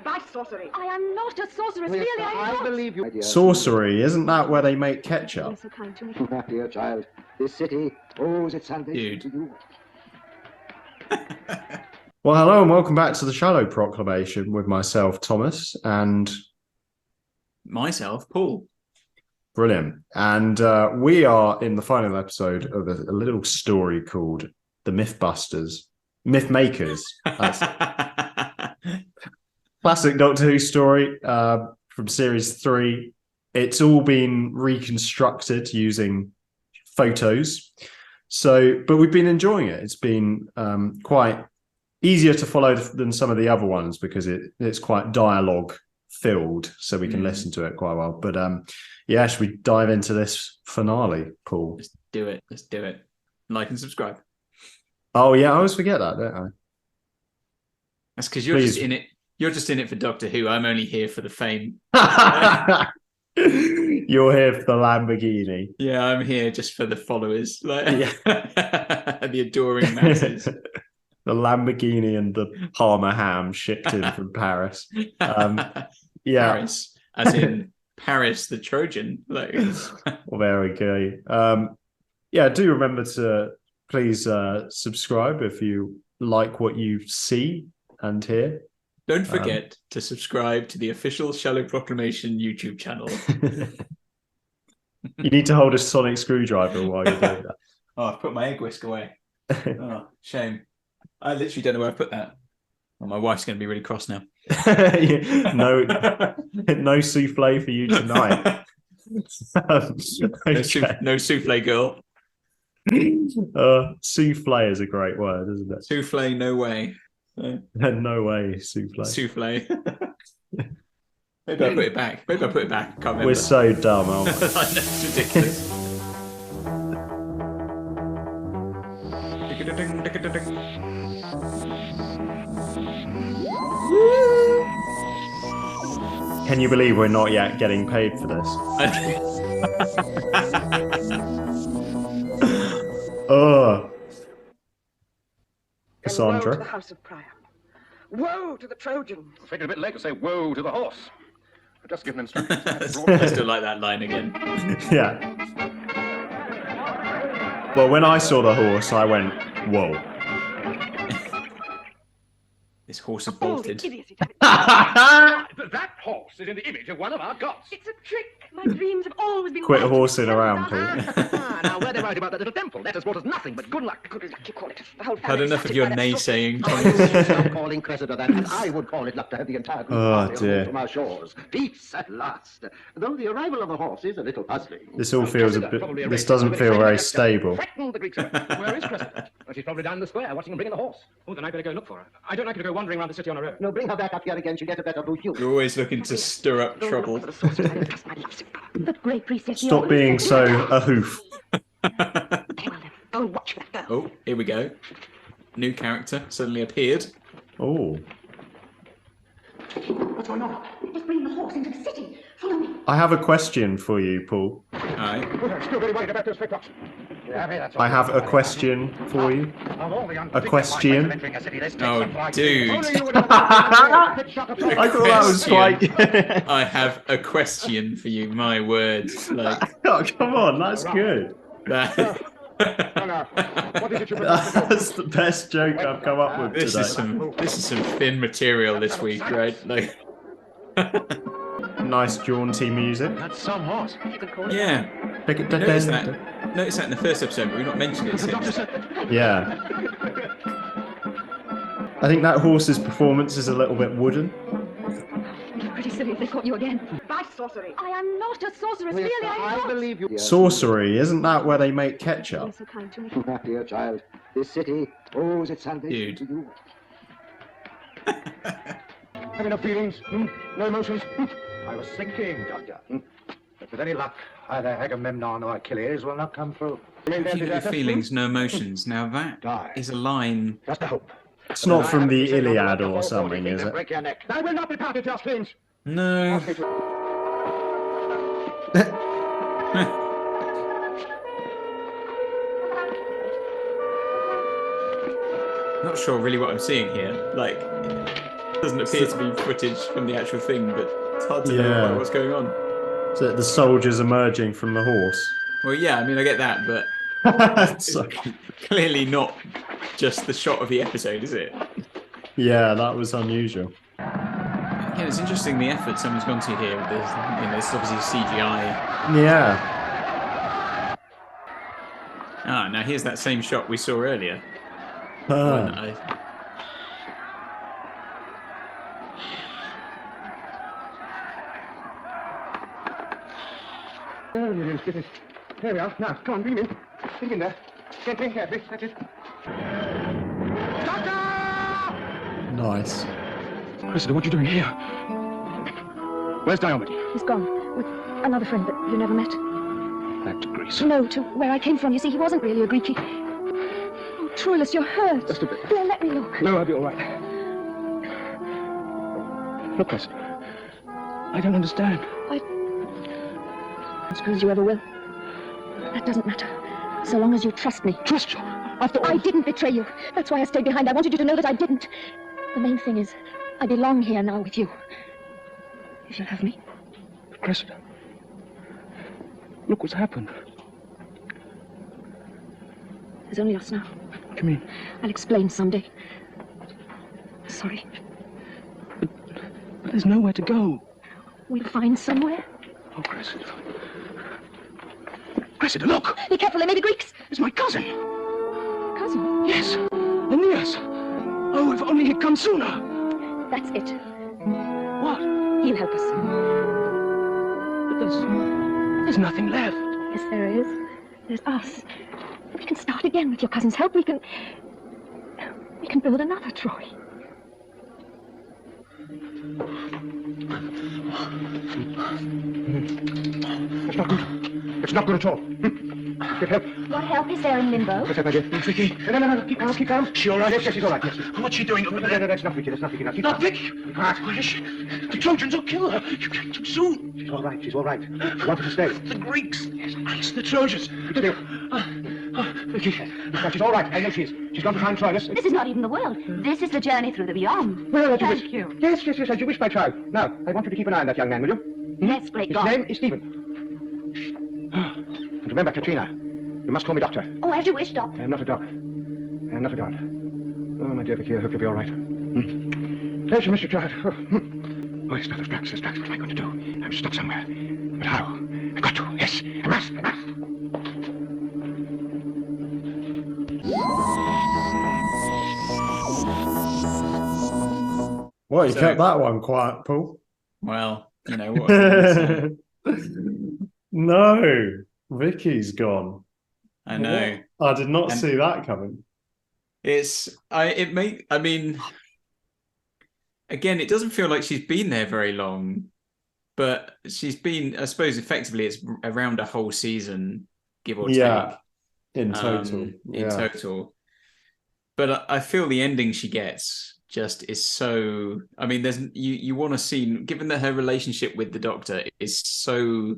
By sorcery. I am not a sorceress, really, I am I not. believe you. Sorcery, isn't that where they make ketchup? You're so kind to me. My dear child, this city owes its salvation Dude. to you. Well, hello and welcome back to the Shallow Proclamation with myself, Thomas, and Myself, Paul. brilliant. And we are in the final episode of a little story called The Mythbusters. Mythmakers. That's classic Doctor Who story from series 3. It's all been reconstructed using photos. But we've been enjoying it. It's been quite easier to follow than some of the other ones because it's quite dialogue filled, so we can listen to it quite well. But yeah, should we dive into this finale, Paul? Let's do it. Like and subscribe. Oh yeah, I always forget that, don't I? That's because you're Please. just in it. You're just in it for Doctor Who. I'm only here for the fame. You're here for the Lamborghini. Yeah, I'm here just for the followers, like Yeah. the adoring masses. The Lamborghini and the Parma ham shipped in from Paris. Yeah. Paris, as in Paris, the Trojan. Like, Well, there we go. Yeah, do remember to please subscribe if you like what you see and hear. don't forget to subscribe to the official Shallow Proclamation YouTube channel. You need to hold a sonic screwdriver while you're doing that. Oh, I've put my egg whisk away. Oh, shame. I literally don't know where I put that. Well, my wife's going to be really cross now. No souffle for you tonight. Okay. No souffle girl. Souffle is a great word, isn't it? Souffle, no way. No way, souffle. Souffle. Maybe I put it back. I can't remember. We're so dumb, aren't we? I know, it's ridiculous. Can you believe we're not yet getting paid for this? Oh, Woe to Cassandra. the House of Priam. Woe to the Trojans. I think it's a bit late to say woe to the horse. I've just given instructions. I still like that line again. Yeah. Well, when I saw the horse, I went, whoa. This horse has Oh, the bolted. idiocy. That horse is in the image of one of our gods. It's a trick. My dreams have always been Quit right. horsing around, Paul. Now, where they're right about that little temple, that has brought us nothing but good luck. Good luck, you call it. The whole Had family enough of shattered your by that naysaying. Stop calling Cressida that, and I would call it luck to have the entire group Oh, party dear. removed from our shores. Peace at last. Though the arrival of the horse is a little puzzling. This all feels a bit. This doesn't feel very stable. Frighten the Greeks away. Where is Cressida? Well, she's probably down the square watching them bring in the horse. Oh, then I better go look for her. I don't like her to go wandering around the city on her own. No, bring her back up here again. She'll get a better boot you. You're always looking to stir up Go trouble. look for the sorcerers. I don't trust my lovesick brother. But great priestess, you Stop always being said- so a hoof. Very well then. Go and watch for that girl. Oh, here we go. New character suddenly appeared. Oh, What's going on? Just bring the horse into the city. Follow me. I have a question for you, Paul. Aye. I'm still very worried about those flip-flops. I have a question for you. A question? Oh, dude. I thought that was quite. I have a question for you. My word. Like Oh, come on, that's good. that. What is it you That's the best joke I've come up with This is some thin material this week, right? Like, Nice jaunty music. That's some horse. You could call it. yeah. Notice that in the first episode, but we've not mentioned it since. Yeah. I think that horse's performance is a little bit wooden. Pretty silly if they caught you again. By sorcery. I am not a sorceress, really, I am I not. believe you. Sorcery, isn't that where they make You're ketchup? so kind to me. My dear child, this city owes its salvation Dude. to you. Having no feelings? No emotions? I was thinking, Doctor. That with any luck, either Agamemnon or Achilles will not come through. No feelings, no emotions. Now that is a line. Just a hope. It's not from the Iliad or something, is it? Break your neck. I will not be party to your schemes. No. Not sure really what I'm seeing here. Like, Doesn't appear to be footage from the actual thing, but it's hard to know what's going on. So the soldiers emerging from the horse. Well, yeah, I mean, I get that, but So- clearly not just the shot of the episode, is it? yeah, that was unusual. Again, it's interesting the effort someone's gone to here. With this, this is obviously CGI. Yeah. Ah, now here's that same shot we saw earlier. Ah. Oh, you didn't. There we are. Now, come on, bring him in. Bring him in there. Gently, carefully. That's it. Doctor! Nice. Cressida, what are you doing here? Where's Diomed? He's gone with another friend that you never met. Back to Greece. No, to where I came from. You see, he wasn't really a Greekie. Oh, Troilus, you're hurt. Just a bit. There, let me look. No, I'll be all right. Look, Cressida. I don't understand. I suppose you ever will. That doesn't matter. So long as you trust me. Trust you? After all... I didn't betray you. That's why I stayed behind. I wanted you to know that I didn't. The main thing is, I belong here now with you. If you'll have me. Cressida. Look what's happened. There's only us now. What do you mean? I'll explain someday. Sorry. But there's nowhere to go. We'll find somewhere. Oh, Cressida. Cressida, look! Be careful, they may be Greeks. It's my cousin. Cousin? Yes, Aeneas. Oh, if only he'd come sooner. That's it. What? He'll help us. But there's nothing left. Yes, there is. There's us. We can start again with your cousin's help. We can build another Troy. It's not good. It's not good at all. Get help. What help is there in limbo? What's that, my dear? Vicki. No. Keep calm, keep calm. She all right? Yes, she's all right, yes. What's she doing over there? No, that's not Vicki, that's not Vicki. Now, keep Not calm. Vicki. You can't. Where is she? The Trojans will kill her. You came too soon. She's all right, she's all right. She wanted to stay. The Greeks. Greece, the Trojans. Keep still. Vicki. Now, she's all right. I know she is. She's gone to find Troilus. This is not even the world. This is the journey through the beyond. Well, as you Thank wish. you. Yes, as you wish, my child. Now, I want you to keep an eye on that young man, will you? Yes, great His God. name is Stephen. And remember, Katarina, you must call me doctor. Oh, as you wish, Doctor. I am not a dog. I am not a god. Oh, my dear Vicki, I hope you'll be all right. There's your Mr. Child. Oh, it's not distracts. What am I going to do? I'm stuck somewhere. But how? I've got to. Yes, I must. Well, you So- kept that one quiet, Paul. Well, you know what? No, Vicky's gone. I know. I did not And- see that coming. I mean, again, it doesn't feel like she's been there very long, but she's been, I suppose, effectively, it's around a whole season, give or Yeah, take. in total. In total. But I feel the ending she gets just is so. I mean, there's you want to see, given that her relationship with the Doctor is so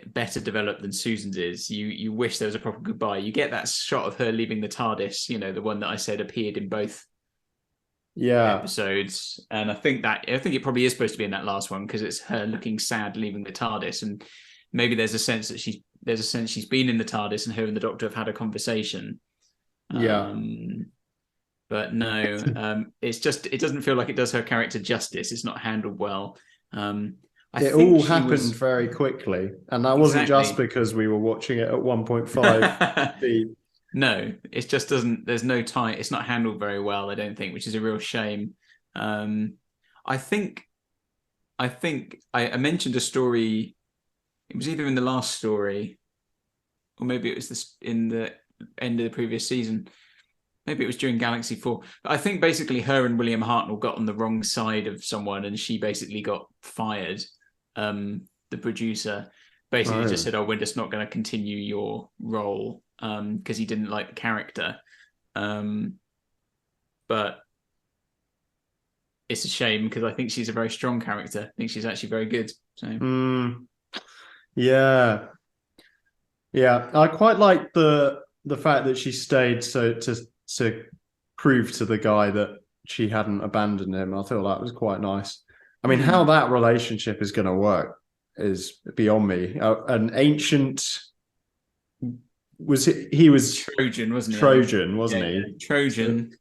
better developed than Susan's is. You wish there was a proper goodbye. You get that shot of her leaving the TARDIS. You know, the one that I said appeared in both episodes, and I think it probably is supposed to be in that last one because it's her looking sad leaving the TARDIS, and maybe there's a sense that she's been in the TARDIS and her and the Doctor have had a conversation. But no, it's just, it doesn't feel like it does her character justice. It's not handled well. It all happened very quickly, and that wasn't just because we were watching it at 1.5 speed. No, it just doesn't. There's no time. It's not handled very well, I don't think, which is a real shame. I think I mentioned a story. It was either in the last story, or maybe it was in the end of the previous season. Maybe it was during Galaxy 4. But I think basically her and William Hartnell got on the wrong side of someone, and she basically got fired. The producer basically just said, "Oh, we're just not going to continue your role," because he didn't like the character. But it's a shame because I think she's a very strong character. I think she's actually very good. So Yeah, I quite like the fact that she stayed to prove to the guy that she hadn't abandoned him. I thought that was quite nice. I mean, how that relationship is going to work is beyond me. An ancient he was Trojan, wasn't he? Trojan, wasn't he? Yeah. Trojan.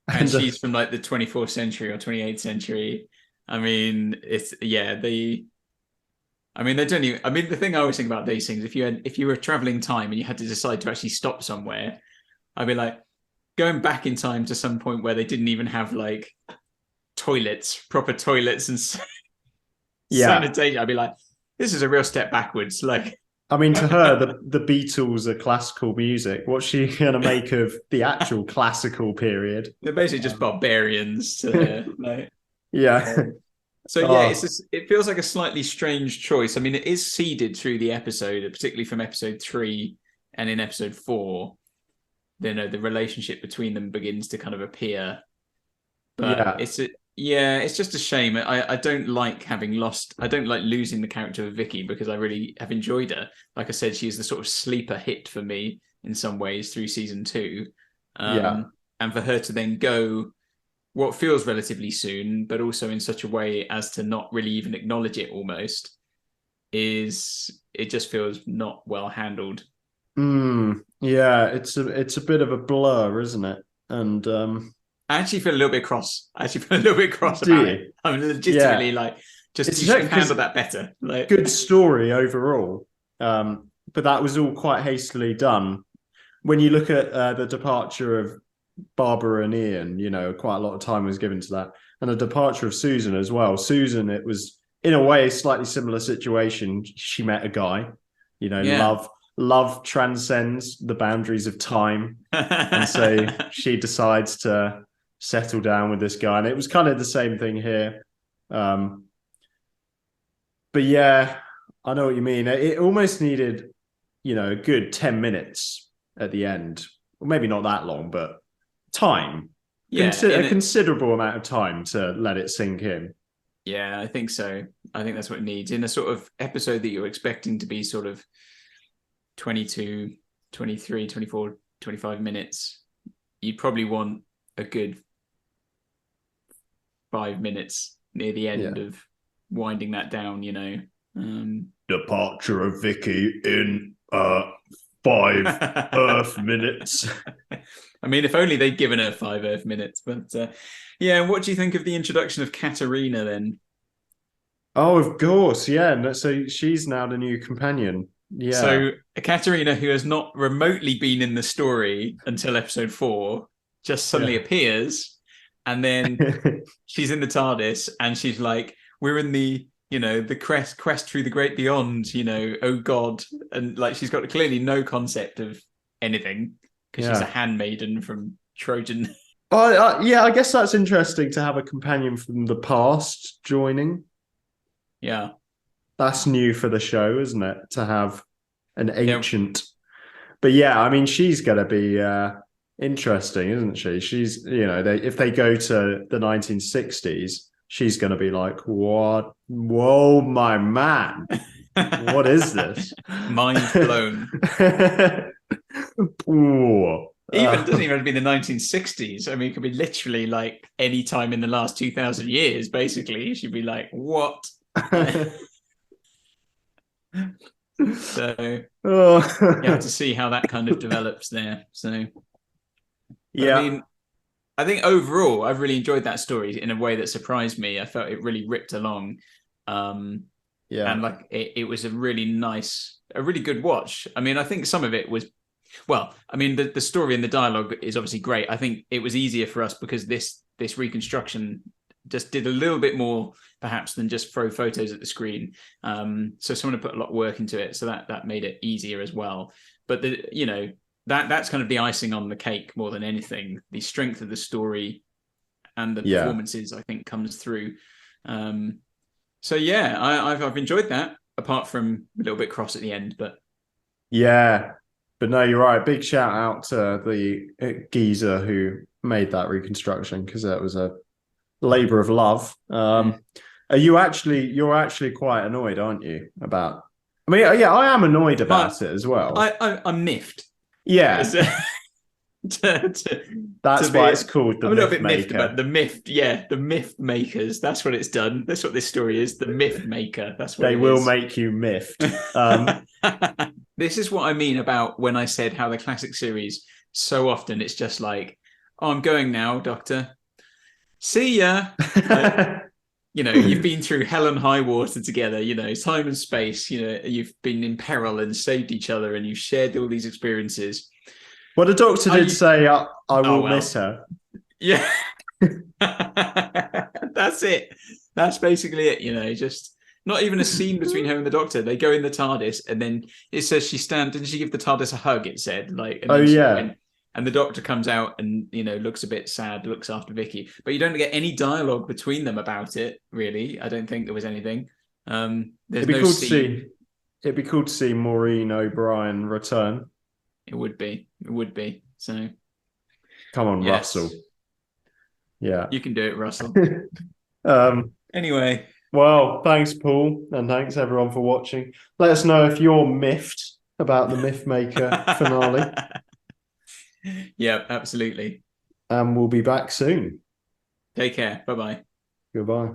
And she's from like the 24th century or 28th century. I mean, they don't even. I mean, the thing I always think about these things, if you were traveling time and you had to decide to actually stop somewhere, I'd be like going back in time to some point where they didn't even have like proper toilets and sanitation. I'd be like, this is a real step backwards. Like, I mean, to her, the Beatles are classical music. What's she going to make of the actual classical period? They're basically just barbarians. Like, yeah. So yeah, it feels like a slightly strange choice. I mean, it is seeded through the episode, particularly from episode 3 and in episode 4. Then the relationship between them begins to kind of appear. But it's just a shame. I don't like I don't like losing the character of Vicki because I really have enjoyed her. Like I said, she's the sort of sleeper hit for me in some ways through season 2. And for her to then go what feels relatively soon, but also in such a way as to not really even acknowledge it almost, it just feels not well handled. Yeah, it's a bit of a blur, isn't it? And I actually feel a little bit cross. about it. I'm legitimately like, you should have handled that better. Like, good story overall, but that was all quite hastily done. When you look at the departure of Barbara and Ian, quite a lot of time was given to that, and the departure of Susan as well. Susan, it was in a way a slightly similar situation. She met a guy, love transcends the boundaries of time, and so she decides to settle down with this guy, and it was kind of the same thing here. But yeah, I know what you mean. It almost needed, a good 10 minutes at the end, or maybe not that long, but time. A considerable amount of time to let it sink in. Yeah, I think so. I think that's what it needs in a sort of episode that you're expecting to be sort of 22, 23, 24, 25 minutes. You'd probably want a good 5 minutes near the end of winding that down, Departure of Vicki in 5 Earth minutes. I mean, if only they'd given her 5 Earth minutes. But what do you think of the introduction of Katarina then? Oh, of course, yeah. So she's now the new companion. Yeah. So Katarina, who has not remotely been in the story until episode 4, just suddenly appears, and then she's in the TARDIS, and she's like, "We're in the the quest through the great beyond. Oh God," and like she's got clearly no concept of anything because she's a handmaiden from Trojan. I guess that's interesting to have a companion from the past joining. Yeah. That's new for the show, isn't it? To have an ancient. But yeah, I mean, she's going to be interesting, isn't she? She's, if they go to the 1960s, she's going to be like, what? Whoa, my man. What is this? Mind blown. Ooh. It doesn't even have to be the 1960s. I mean, it could be literally like any time in the last 2,000 years, basically. She'd be like, what? So you have to see how that kind of develops there. So I think overall I've really enjoyed that story in a way that surprised me. I felt it really ripped along. And like it was a really good watch. I mean, I think some of it was the story and the dialogue is obviously great. I think it was easier for us because this reconstruction just did a little bit more perhaps than just throw photos at the screen. So someone put a lot of work into it, so that made it easier as well. But that's kind of the icing on the cake more than anything. The strength of the story and the performances, I think, comes through. So I've enjoyed that, apart from a little bit cross at the end. But but no, you're right. Big shout out to the geezer who made that reconstruction, because that was a labor of love. You're actually quite annoyed, aren't you? About, I am annoyed about it as well. I'm miffed. Yeah. That's why it's called the I'm a little Myth bit miffed Maker. about the myth. Yeah, the myth makers. That's what it's done. That's what this story is. The myth maker. That's what They it will is. make you miffed. This is what I mean about when I said how the classic series so often it's just like, oh, I'm going now, Doctor. See ya. You know, you've been through hell and high water together, you know, time and space, you know, you've been in peril and saved each other and you've shared all these experiences. Well, the Doctor did say, I will well. miss her. Yeah. That's it. That's basically it, you know, just not even a scene between her and the Doctor. They go in the TARDIS and then it says she stands, didn't she give the TARDIS a hug, it said? Like, and then and the Doctor comes out and, you know, looks a bit sad, looks after Vicki. But you don't get any dialogue between them about it, really. I don't think there was anything. There's It'd be no cool scene. It'd be cool to see Maureen O'Brien return. It would be. It would be. So, come on, yes. Russell. Yeah. You can do it, Russell. Anyway. Well, thanks, Paul. And thanks, everyone, for watching. Let us know if you're miffed about the Myth Maker finale. Yeah, absolutely. And we'll be back soon. Take care. Bye-bye. Goodbye.